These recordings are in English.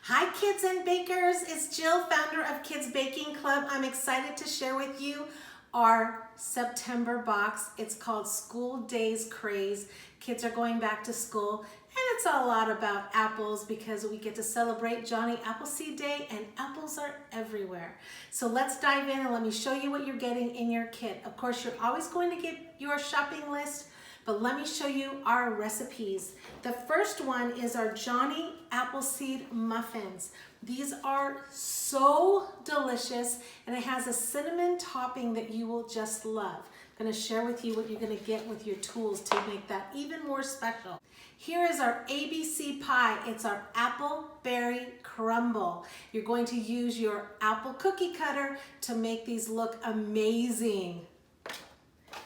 Hi kids and bakers, it's Jill, founder of Kids Baking Club. I'm excited to share with you our September box. It's called School Days Craze. Kids are going back to school and it's a lot about apples because we get to celebrate Johnny Appleseed Day and apples are everywhere. So let's dive in and let me show you what you're getting in your kit. Of course, you're always going to get your shopping list, but let me show you our recipes. The first one is our Johnny Appleseed Muffins. These are so delicious and it has a cinnamon topping that you will just love. I'm gonna share with you what you're gonna get with your tools to make that even more special. Here is our ABC pie. It's our apple berry crumble. You're going to use your apple cookie cutter to make these look amazing.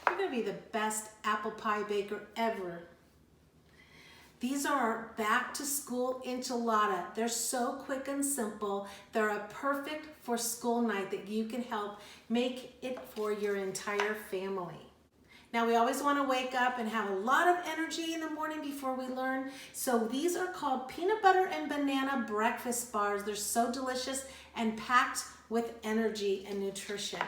You're gonna be the best apple pie baker ever. These are our back to school enchilada. They're so quick and simple. They're a perfect for school night that you can help make it for your entire family. Now we always want to wake up and have a lot of energy in the morning before we learn. So these are called peanut butter and banana breakfast bars. They're so delicious and packed with energy and nutrition.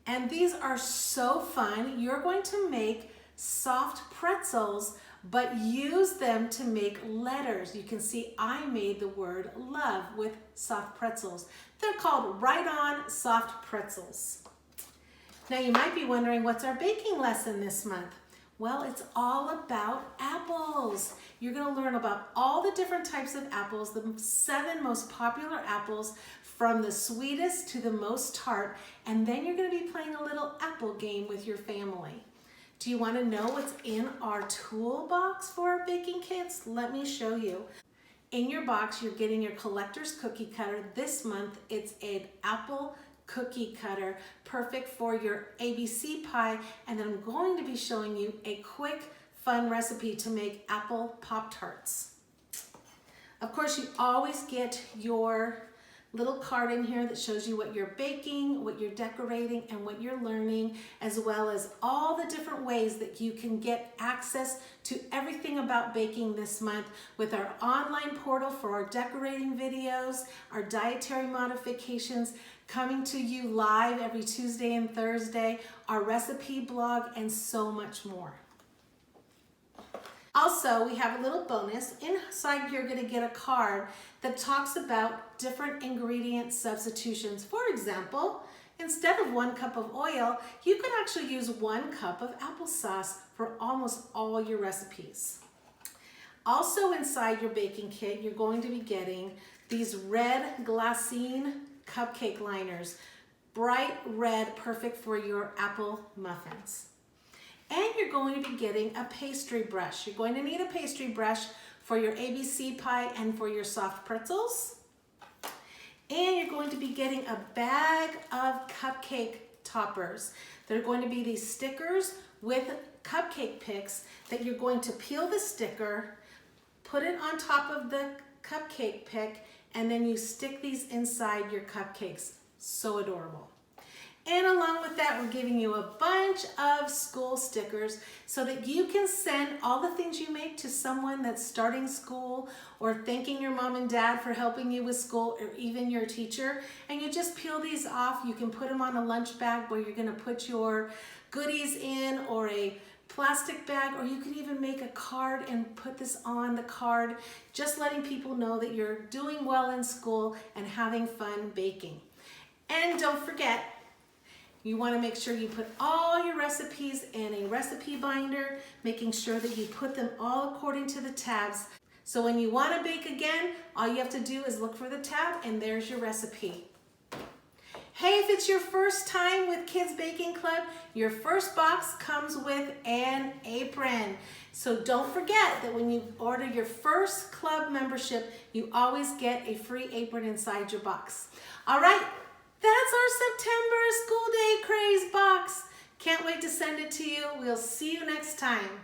And these are so fun. You're going to make soft pretzels, but use them to make letters. You can see I made the word love with soft pretzels. They're called Right On Soft Pretzels. Now you might be wondering, what's our baking lesson this month? Well, it's all about apples. You're gonna learn about all the different types of apples, the 7 most popular apples, from the sweetest to the most tart, and then you're gonna be playing a little apple game with your family. Do you wanna know what's in our toolbox for our baking kits? Let me show you. In your box, you're getting your collector's cookie cutter. This month, it's an apple cookie cutter, perfect for your ABC pie, and then I'm going to be showing you a quick, fun recipe to make apple Pop-Tarts. Of course, you always get your little card in here that shows you what you're baking, what you're decorating, and what you're learning, as well as all the different ways that you can get access to everything about baking this month with our online portal for our decorating videos, our dietary modifications coming to you live every Tuesday and Thursday, our recipe blog, and so much more. Also, we have a little bonus. Inside, you're going to get a card that talks about different ingredient substitutions. For example, instead of 1 cup of oil, you could actually use 1 cup of applesauce for almost all your recipes. Also inside your baking kit, you're going to be getting these red glassine cupcake liners. Bright red, perfect for your apple muffins. And you're going to be getting a pastry brush. You're going to need a pastry brush for your ABC pie and for your soft pretzels. And you're going to be getting a bag of cupcake toppers. They're going to be these stickers with cupcake picks that you're going to peel the sticker, put it on top of the cupcake pick, and then you stick these inside your cupcakes. So adorable. And along with that, we're giving you a bunch of school stickers so that you can send all the things you make to someone that's starting school or thanking your mom and dad for helping you with school, or even your teacher. And you just peel these off. You can put them on a lunch bag where you're gonna put your goodies in, or a plastic bag, or you can even make a card and put this on the card, just letting people know that you're doing well in school and having fun baking. And don't forget, you want to make sure you put all your recipes in a recipe binder, making sure that you put them all according to the tabs. So when you want to bake again, all you have to do is look for the tab and there's your recipe. Hey, if it's your first time with Kids Baking Club, your first box comes with an apron. So don't forget that when you order your first club membership, you always get a free apron inside your box. All right. That's our September School Day Craze box. Can't wait to send it to you. We'll see you next time.